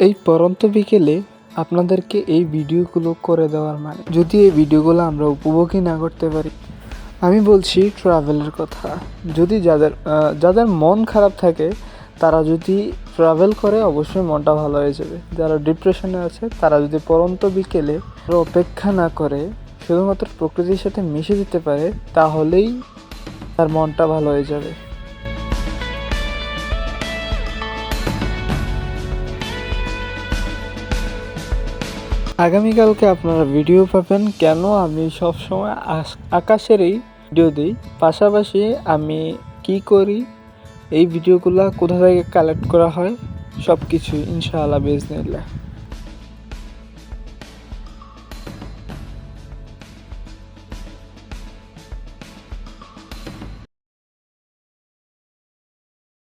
এই পড়ন্ত বিকেলে আপনাদেরকে এই ভিডিওগুলো করে দেওয়ার মানে, যদি এই ভিডিওগুলো আমরা উপভোগই না করতে পারি। আমি বলছি ট্রাভেলের কথা। যদি যাদের মন খারাপ থাকে তারা যদি ট্রাভেল করে অবশ্যই মনটা ভালো হয়ে যাবে। যারা ডিপ্রেশনে আছে তারা যদি পড়ন্ত বিকেলে অপেক্ষা না করে শুধুমাত্র প্রকৃতির সাথে মিশে যেতে পারে তাহলেই তার মনটা ভালো হয়ে যাবে। আগামীকালকে আপনারা ভিডিও পাবেন কেন আমি সবসময় আকাশেরই ভিডিও দিই, পাশাপাশি আমি কি করি, এই ভিডিওগুলো কোথা থেকে কালেক্ট করা হয়, সব কিছুই ইনশাআল্লাহ বিইজনিল্লাহ।